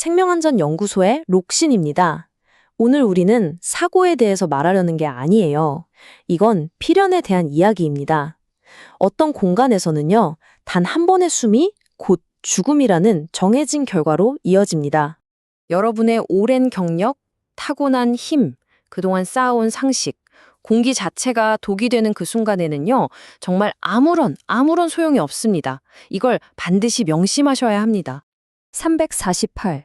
생명안전연구소의 록신입니다. 오늘 우리는 사고에 대해서 말하려는 게 아니에요. 이건 필연에 대한 이야기입니다. 어떤 공간에서는요, 단 한 번의 숨이 곧 죽음이라는 정해진 결과로 이어집니다. 여러분의 오랜 경력, 타고난 힘, 그동안 쌓아온 상식, 공기 자체가 독이 되는 그 순간에는요, 정말 아무런 소용이 없습니다. 이걸 반드시 명심하셔야 합니다. 348.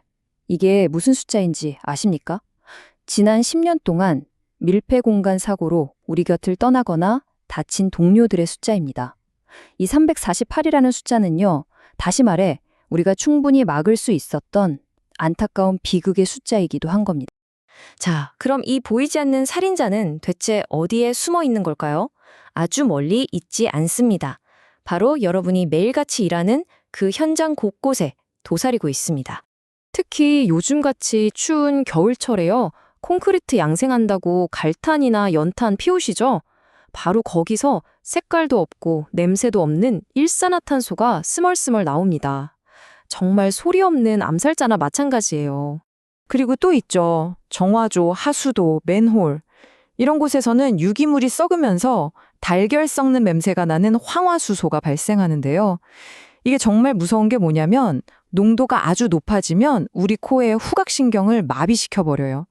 이게 무슨 숫자인지 아십니까? 지난 10년 동안 밀폐 공간 사고로 우리 곁을 떠나거나 다친 동료들의 숫자입니다. 이 348이라는 숫자는요, 다시 말해 우리가 충분히 막을 수 있었던 안타까운 비극의 숫자이기도 한 겁니다. 자, 그럼 이 보이지 않는 살인자는 대체 어디에 숨어 있는 걸까요? 아주 멀리 있지 않습니다. 바로 여러분이 매일같이 일하는 그 현장 곳곳에 도사리고 있습니다. 특히 요즘같이 추운 겨울철에요. 콘크리트 양생한다고 갈탄이나 연탄 피우시죠? 바로 거기서 색깔도 없고 냄새도 없는 일산화탄소가 스멀스멀 나옵니다. 정말 소리 없는 암살자나 마찬가지예요. 그리고 또 있죠. 정화조, 하수도, 맨홀. 이런 곳에서는 유기물이 썩으면서 달걀 썩는 냄새가 나는 황화수소가 발생하는데요. 이게 정말 무서운 게 뭐냐면 농도가 아주 높아지면 우리 코의 후각신경을 마비시켜버려요.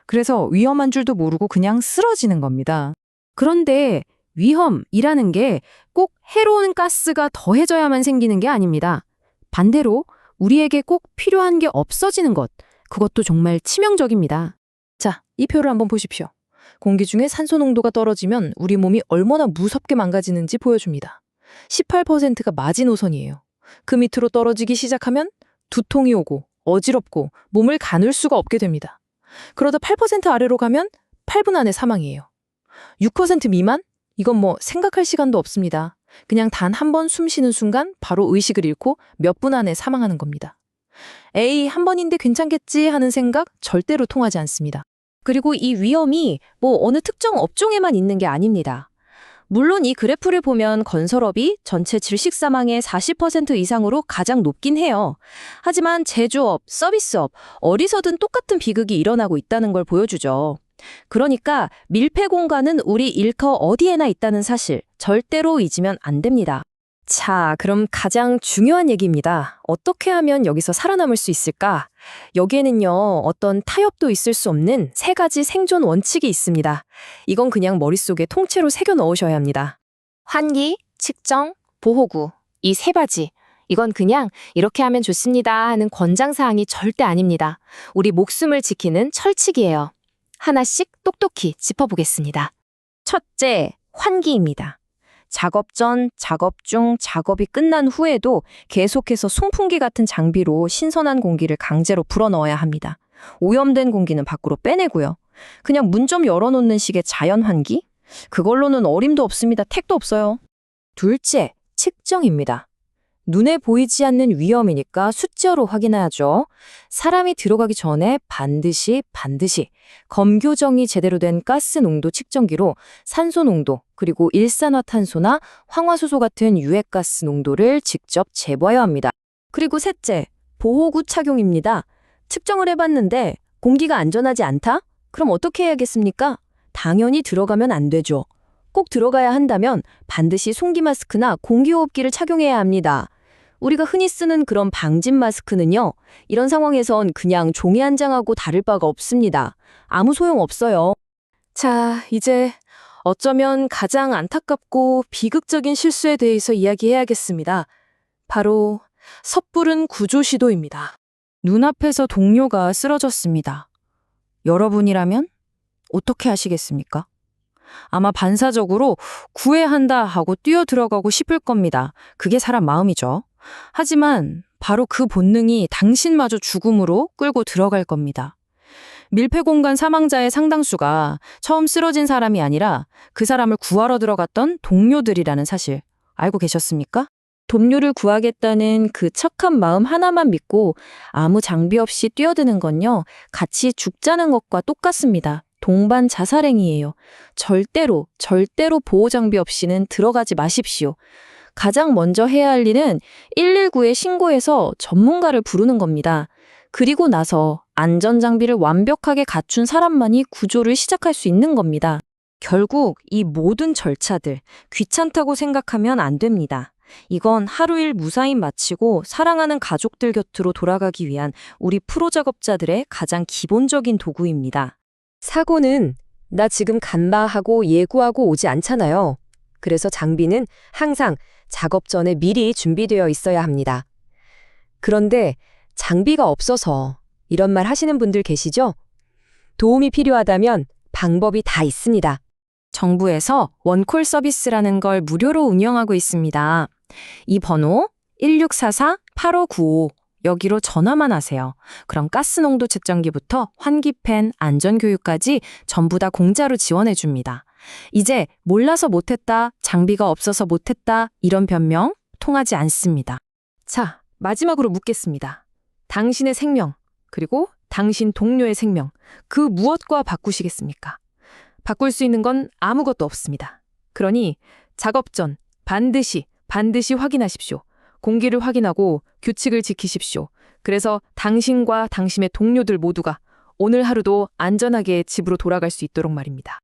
그래서 위험한 줄도 모르고 그냥 쓰러지는 겁니다. 그런데 위험이라는 게 꼭 해로운 가스가 더해져야만 생기는 게 아닙니다. 반대로 우리에게 꼭 필요한 게 없어지는 것, 그것도 정말 치명적입니다. 자, 이 표를 한번 보십시오. 공기 중에 산소 농도가 떨어지면 우리 몸이 얼마나 무섭게 망가지는지 보여줍니다. 18%가 마지노선이에요. 그 밑으로 떨어지기 시작하면 두통이 오고 어지럽고 몸을 가눌 수가 없게 됩니다. 그러다 8% 아래로 가면 8분 안에 사망이에요. 6% 미만? 이건 뭐 생각할 시간도 없습니다. 그냥 단 한 번 숨 쉬는 순간 바로 의식을 잃고 몇 분 안에 사망하는 겁니다. 에이, 한 번인데 괜찮겠지 하는 생각 절대로 통하지 않습니다. 그리고 이 위험이 뭐 어느 특정 업종에만 있는 게 아닙니다. 물론 이 그래프를 보면 건설업이 전체 질식 사망의 40% 이상으로 가장 높긴 해요. 하지만 제조업, 서비스업, 어디서든 똑같은 비극이 일어나고 있다는 걸 보여주죠. 그러니까 밀폐 공간은 우리 일터 어디에나 있다는 사실 절대로 잊으면 안 됩니다. 자, 그럼 가장 중요한 얘기입니다. 어떻게 하면 여기서 살아남을 수 있을까? 여기에는요, 어떤 타협도 있을 수 없는 3가지 생존 원칙이 있습니다. 이건 그냥 머릿속에 통째로 새겨 넣으셔야 합니다. 환기, 측정, 보호구, 이 3가지. 이건 그냥 이렇게 하면 좋습니다 하는 권장사항이 절대 아닙니다. 우리 목숨을 지키는 철칙이에요. 하나씩 똑똑히 짚어보겠습니다. 첫째, 환기입니다. 작업 전, 작업 중, 작업이 끝난 후에도 계속해서 송풍기 같은 장비로 신선한 공기를 강제로 불어넣어야 합니다. 오염된 공기는 밖으로 빼내고요. 그냥 문 좀 열어놓는 식의 자연 환기? 그걸로는 어림도 없습니다. 택도 없어요. 둘째, 측정입니다. 눈에 보이지 않는 위험이니까 숫자로 확인해야죠. 사람이 들어가기 전에 반드시 검교정이 제대로 된 가스 농도 측정기로 산소 농도 그리고 일산화탄소나 황화수소 같은 유해가스 농도를 직접 재봐야 합니다. 그리고 셋째, 보호구 착용입니다. 측정을 해봤는데 공기가 안전하지 않다? 그럼 어떻게 해야겠습니까? 당연히 들어가면 안 되죠. 꼭 들어가야 한다면 반드시 송기 마스크나 공기호흡기를 착용해야 합니다. 우리가 흔히 쓰는 그런 방진 마스크는요, 이런 상황에선 그냥 종이 한 장하고 다를 바가 없습니다. 아무 소용 없어요. 자, 이제 어쩌면 가장 안타깝고 비극적인 실수에 대해서 이야기해야겠습니다. 바로 섣부른 구조 시도입니다. 눈앞에서 동료가 쓰러졌습니다. 여러분이라면 어떻게 하시겠습니까? 아마 반사적으로 구해야 한다 하고 뛰어들어가고 싶을 겁니다. 그게 사람 마음이죠. 하지만 바로 그 본능이 당신마저 죽음으로 끌고 들어갈 겁니다. 밀폐 공간 사망자의 상당수가 처음 쓰러진 사람이 아니라 그 사람을 구하러 들어갔던 동료들이라는 사실 알고 계셨습니까? 동료를 구하겠다는 그 착한 마음 하나만 믿고 아무 장비 없이 뛰어드는 건요, 같이 죽자는 것과 똑같습니다. 동반 자살행위예요. 절대로 보호 장비 없이는 들어가지 마십시오. 가장 먼저 해야 할 일은 119에 신고해서 전문가를 부르는 겁니다. 그리고 나서 안전장비를 완벽하게 갖춘 사람만이 구조를 시작할 수 있는 겁니다. 결국 이 모든 절차들 귀찮다고 생각하면 안 됩니다. 이건 하루 일 무사히 마치고 사랑하는 가족들 곁으로 돌아가기 위한 우리 프로 작업자들의 가장 기본적인 도구입니다. 사고는 나 지금 간다 하고 예고하고 오지 않잖아요. 그래서 장비는 항상 작업 전에 미리 준비되어 있어야 합니다. 그런데 장비가 없어서 이런 말 하시는 분들 계시죠? 도움이 필요하다면 방법이 다 있습니다. 정부에서 원콜 서비스라는 걸 무료로 운영하고 있습니다. 이 번호 1644-8595 여기로 전화만 하세요. 그럼 가스 농도 측정기부터 환기팬, 안전교육까지 전부 다 공짜로 지원해 줍니다. 이제 몰라서 못했다, 장비가 없어서 못했다 이런 변명 통하지 않습니다. 자, 마지막으로 묻겠습니다. 당신의 생명, 그리고 당신 동료의 생명, 그 무엇과 바꾸시겠습니까? 바꿀 수 있는 건 아무것도 없습니다. 그러니 작업 전 반드시 확인하십시오. 공기를 확인하고 규칙을 지키십시오. 그래서 당신과 당신의 동료들 모두가 오늘 하루도 안전하게 집으로 돌아갈 수 있도록 말입니다.